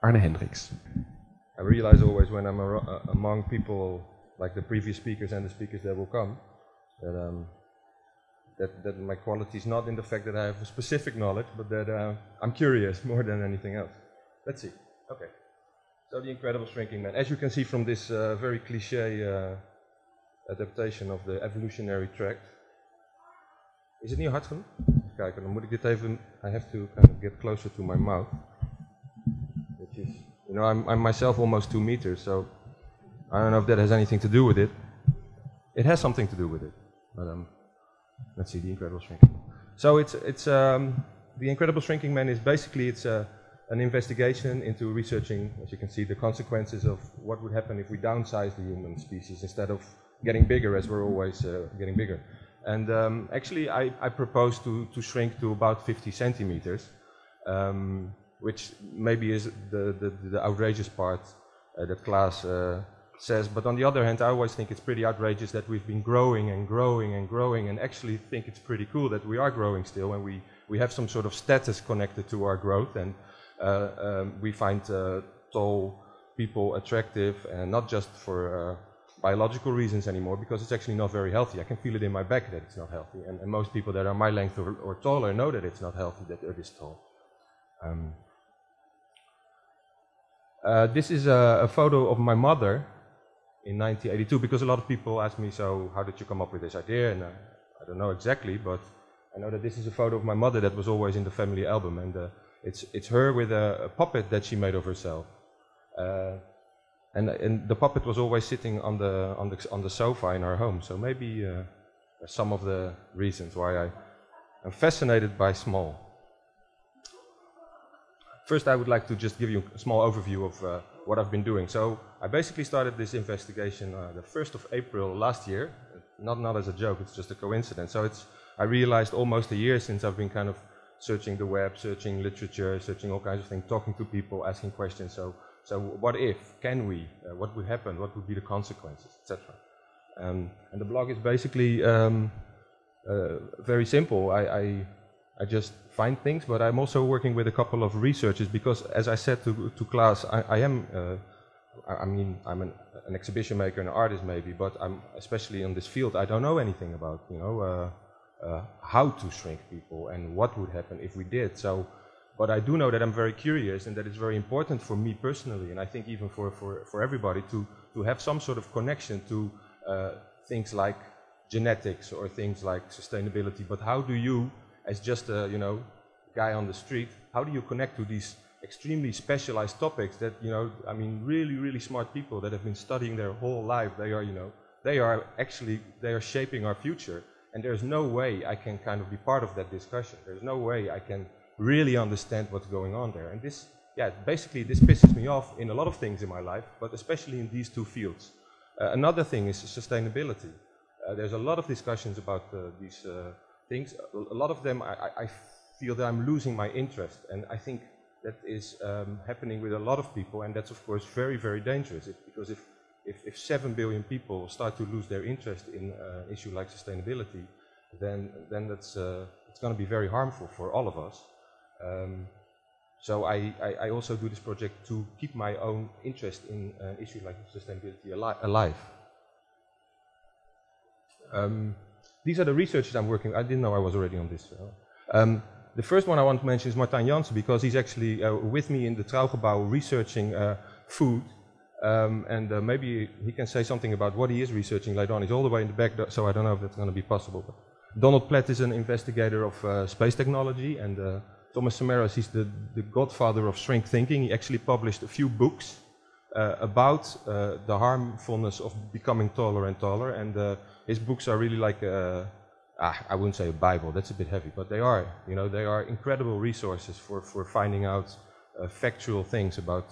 Arne Hendriks. I realize always when I'm among people like the previous speakers and the speakers that will come, that my quality is not in the fact that I have a specific knowledge, but that I'm curious more than anything else. Let's see. Okay. So the incredible shrinking man. As you can see from this very cliché adaptation of the evolutionary tract. Is het niet hard genoeg? Kijken, dan moet ik dit even. I have to kind of get closer to my mouth. Which is, you know, I'm myself almost 2 meters, so I don't know if that has anything to do with it. It has something to do with it, but let's see, the incredible shrinking. So it's the incredible shrinking man is basically an investigation into researching, as you can see, the consequences of what would happen if we downsize the human species instead of getting bigger, as we're always getting bigger. And actually, I propose to shrink to about 50 centimeters, which maybe is the outrageous part that Klaas says. But on the other hand, I always think it's pretty outrageous that we've been growing and growing and growing, and actually think it's pretty cool that we are growing still, and we have some sort of status connected to our growth, and we find tall people attractive, and not just for biological reasons anymore, because it's actually not very healthy. I can feel it in my back that it's not healthy, and most people that are my length or taller know that it's not healthy that they're this tall. This is a photo of my mother in 1982, because a lot of people ask me, so how did you come up with this idea? And I don't know exactly, but I know that this is a photo of my mother that was always in the family album, and it's her with a puppet that she made of herself. And the puppet was always sitting on the sofa in our home, so maybe some of the reasons why I'm fascinated by small. First, I would like to just give you a small overview of what I've been doing. So I basically started this investigation the 1st of April last year, not as a joke, it's just a coincidence. So I realized almost a year since I've been kind of searching the web, searching literature, searching all kinds of things, talking to people, asking questions. So what if? Can we? What would happen? What would be the consequences, etc. And the blog is basically very simple. I just find things, but I'm also working with a couple of researchers because, as I said to Klaas, I'm an exhibition maker, an artist maybe, but I'm especially in this field. I don't know anything about, how to shrink people and what would happen if we did. So, but I do know that I'm very curious and that it's very important for me personally, and I think even for everybody to have some sort of connection to things like genetics or things like sustainability. But how do you, as just a guy on the street, how do you connect to these extremely specialized topics that really smart people that have been studying their whole life? They are shaping our future, and there's no way I can kind of be part of that discussion. There's no way I can really understand what's going on there. And this pisses me off in a lot of things in my life, but especially in these two fields. Another thing is sustainability. There's a lot of discussions about these things. A lot of them I feel that I'm losing my interest, and I think that is happening with a lot of people, and that's of course very, very dangerous, because if 7 billion people start to lose their interest in an issue like sustainability, then that's it's going to be very harmful for all of us. So I also do this project to keep my own interest in an issue like sustainability alive. These are the researchers I'm working with. I didn't know I was already on this. The first one I want to mention is Martijn Jansen, because he's actually with me in the Trouwgebouw researching food. And maybe he can say something about what he is researching later on. He's all the way in the back, so I don't know if that's going to be possible. But Donald Platt is an investigator of space technology, and Thomas Samaras, he's the godfather of shrink thinking. He actually published a few books about the harmfulness of becoming taller and taller, and his books are really like I wouldn't say a Bible, that's a bit heavy, but they are incredible resources for finding out factual things about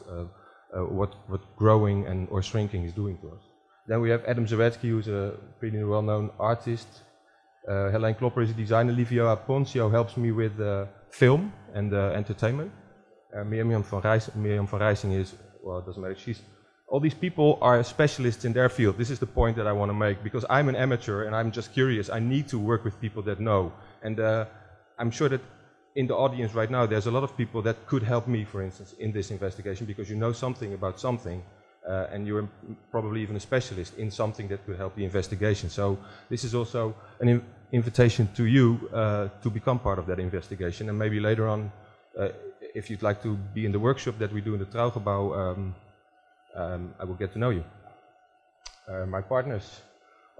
what growing or shrinking is doing to us. Then we have Adam Zawadzki, who's a pretty well-known artist. Helene Klopper is a designer. Livia Poncio helps me with film and entertainment. Mirjam van Rijsing is, well, it doesn't matter. All these people are specialists in their field. This is the point that I want to make, because I'm an amateur and I'm just curious. I need to work with people that know. And I'm sure that in the audience right now, there's a lot of people that could help me, for instance, in this investigation, because you know something about something, and you're probably even a specialist in something that could help the investigation. So this is also an invitation to you to become part of that investigation, and maybe later on, if you'd like to be in the workshop that we do in the Trouwgebouw, I will get to know you. My partners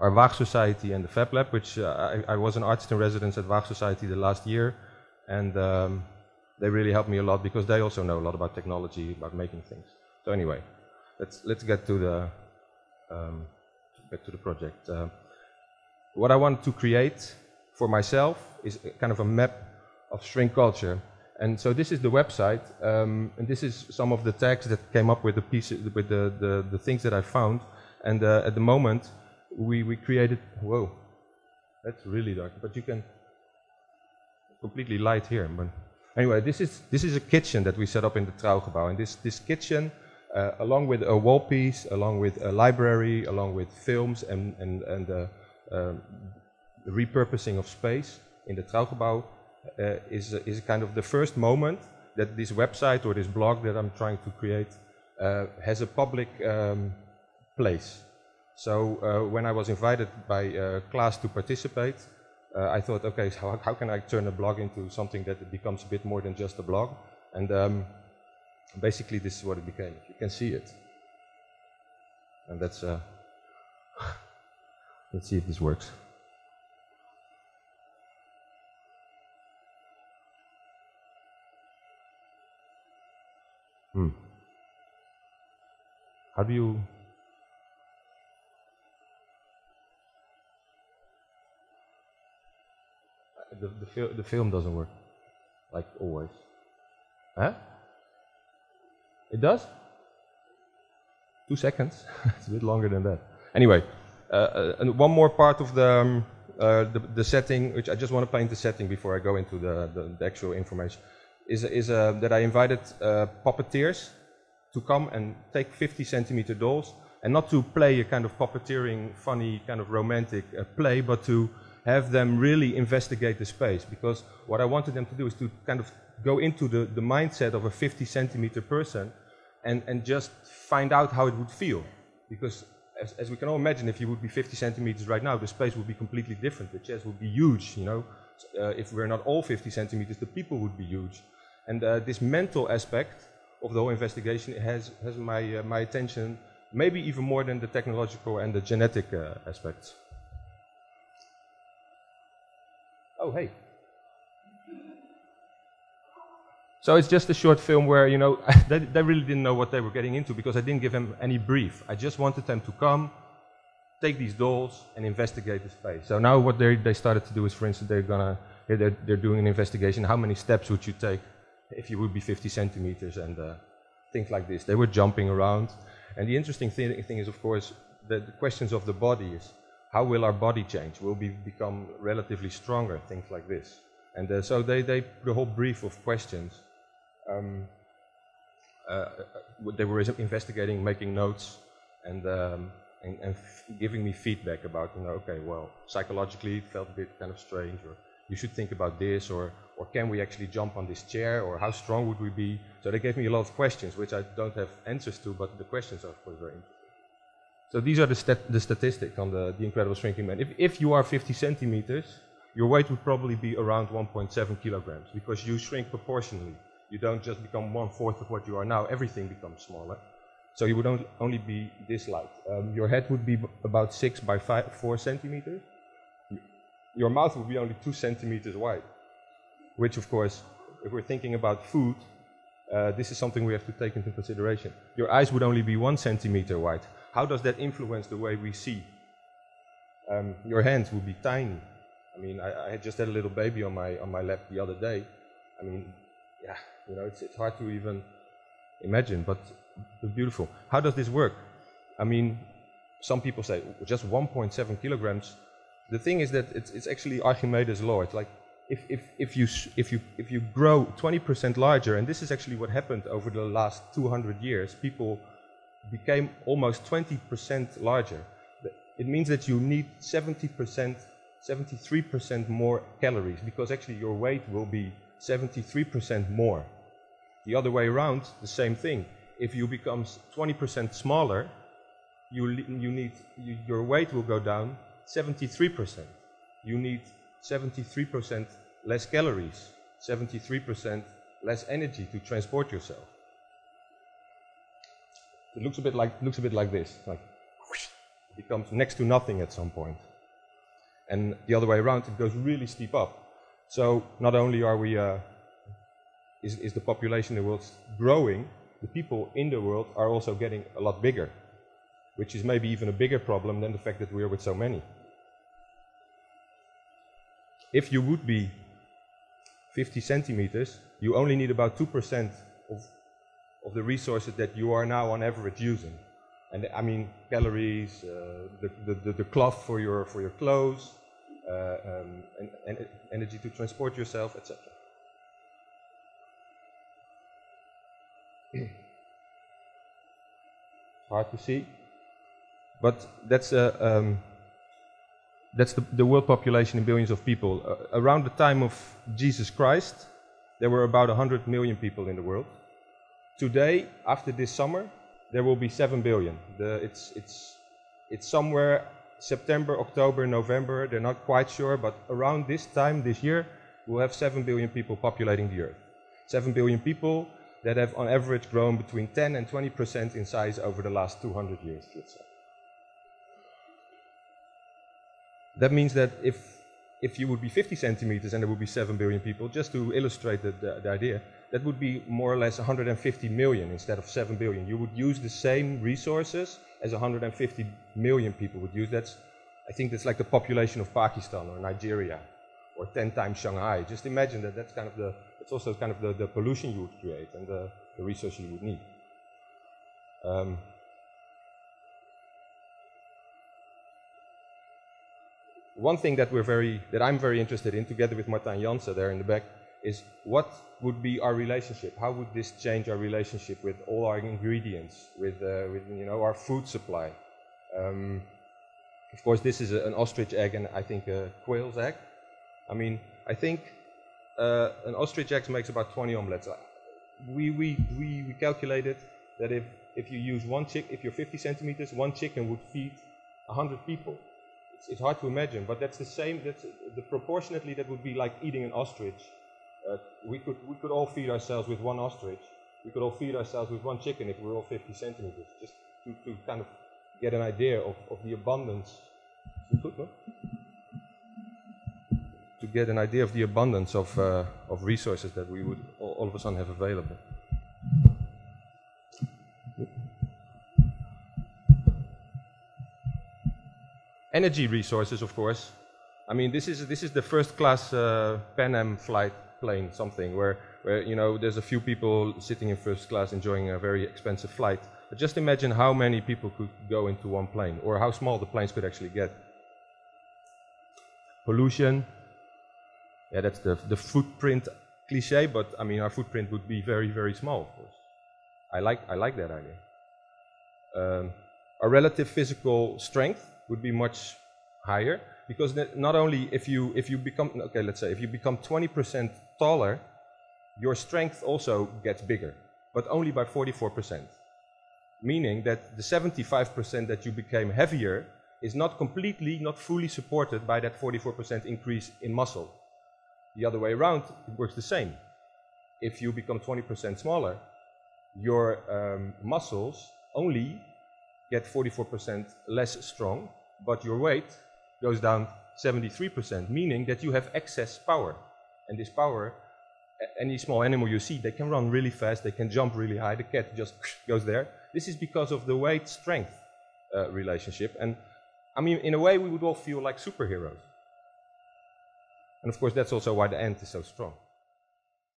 are Waag Society and the Fab Lab, which I was an artist in residence at Waag Society the last year, and they really helped me a lot because they also know a lot about technology, about making things. So anyway, let's get to the project. What I want to create for myself is kind of a map of shrink culture. And so this is the website, and this is some of the tags that came up with the pieces, with the things that I found. And at the moment, we created. Whoa, that's really dark. But you can completely light here. But anyway, this is a kitchen that we set up in the Trouwgebouw, and this kitchen, along with a wall piece, along with a library, along with films, and the repurposing of space in the Trouwgebouw. Is kind of the first moment that this website or this blog that I'm trying to create has a public place. So when I was invited by Klaas to participate, I thought, okay, so how can I turn a blog into something that becomes a bit more than just a blog? And basically this is what it became. You can see it. And that's, let's see if this works. How do you... The film doesn't work, like always. Huh? It does? 2 seconds? It's a bit longer than that. Anyway, and one more part of the setting, which I just want to paint the setting before I go into the actual information, is that I invited puppeteers to come and take 50-centimeter dolls, and not to play a kind of puppeteering, funny, kind of romantic play, but to have them really investigate the space. Because what I wanted them to do is to kind of go into the mindset of a 50-centimeter person and just find out how it would feel. Because as we can all imagine, if you would be 50 centimeters right now, the space would be completely different. The chairs would be huge, you know. If we're not all 50 centimeters, the people would be huge. And this mental aspect of the whole investigation has my attention, maybe even more than the technological and the genetic aspects. Oh, hey. So it's just a short film where, you know, they really didn't know what they were getting into because I didn't give them any brief. I just wanted them to come, take these dolls, and investigate the space. So now what they started to do is, for instance, they're doing an investigation. How many steps would you take if you would be 50 centimeters and things like this. They were jumping around. And the interesting thing is, of course, the questions of the body is, how will our body change? Will we become relatively stronger? Things like this. And so the whole brief of questions, they were investigating, making notes, and giving me feedback about, you know, okay, well, psychologically it felt a bit kind of strange, or you should think about this, or can we actually jump on this chair, or how strong would we be? So they gave me a lot of questions, which I don't have answers to, but the questions are, of course, very interesting. So these are the statistics on the Incredible Shrinking Man. If you are 50 centimeters, your weight would probably be around 1.7 kilograms, because you shrink proportionally. You don't just become 1/4 of what you are now, everything becomes smaller. So you would only be this light. Your head would be about 6 by 4 centimeters. Your mouth would be only 2 centimeters wide, which, of course, if we're thinking about food, this is something we have to take into consideration. Your eyes would only be 1 centimeter wide. How does that influence the way we see? Your hands would be tiny. I mean, I had just had a little baby on my lap the other day. I mean, yeah, you know, it's hard to even imagine, but beautiful. How does this work? I mean, some people say just 1.7 kilograms. The thing is that it's actually Archimedes' law. It's like if you grow 20% larger, and this is actually what happened over the last 200 years. People became almost 20% larger. It means that you need 70%, 73% more calories, because actually your weight will be 73% more. The other way around, the same thing. If you become 20% smaller, your weight will go down 73%. You need 73% less calories, 73% less energy to transport yourself. It looks a bit like this. Like it becomes next to nothing at some point. And the other way around, it goes really steep up. So not only are we is the population in the world growing, the people in the world are also getting a lot bigger, which is maybe even a bigger problem than the fact that we are with so many. If you would be 50 centimeters, you only need about 2% of the resources that you are now on average using. And I mean calories, the cloth for your clothes, and energy to transport yourself, etc. Hard to see, but that's the world population in billions of people. Around the time of Jesus Christ, there were about 100 million people in the world. Today, after this summer, there will be 7 billion. It's somewhere September, October, November, they're not quite sure, but around this time this year, we'll have 7 billion people populating the Earth. 7 billion people that have on average grown between 10 and 20% in size over the last 200 years, let's say. That means that if you would be 50 centimeters and there would be 7 billion people, just to illustrate the idea, that would be more or less 150 million instead of 7 billion. You would use the same resources as 150 million people would use. I think that's like the population of Pakistan or Nigeria, or 10 times Shanghai. Just imagine that it's also kind of the pollution you would create and the resources you would need. One thing that I'm very interested in, together with Martijn Jansen there in the back, is what would be our relationship? How would this change our relationship with all our ingredients, with our food supply? Of course, this is an ostrich egg and I think a quail's egg. I mean, I think an ostrich egg makes about 20 omelets. We calculated that if you use if you're 50 centimeters, one chicken would feed 100 people. It's hard to imagine, but that's the same. Proportionately, that would be like eating an ostrich. We could all feed ourselves with one ostrich. We could all feed ourselves with one chicken if we were all 50 centimeters, just to kind of get an idea of the abundance. To get an idea of the abundance of resources that we would all of a sudden have available. Energy resources, of course. I mean, this is the first class Pan Am flight plane, something where there's a few people sitting in first class enjoying a very expensive flight. But just imagine how many people could go into one plane, or how small the planes could actually get. Pollution. Yeah, that's the footprint cliche, but I mean our footprint would be very, very small, of course. I like that idea. Our relative physical strength would be much higher, because not only if you become, okay, let's say if you become 20% taller, your strength also gets bigger, but only by 44%. Meaning that the 75% that you became heavier is not fully supported by that 44% increase in muscle. The other way around, it works the same. If you become 20% smaller, your muscles only get 44% less strong, but your weight goes down 73%, meaning that you have excess power. And this power, any small animal you see, they can run really fast, they can jump really high, the cat just goes there. This is because of the weight-strength relationship. And I mean, in a way, we would all feel like superheroes. And of course, that's also why the ant is so strong.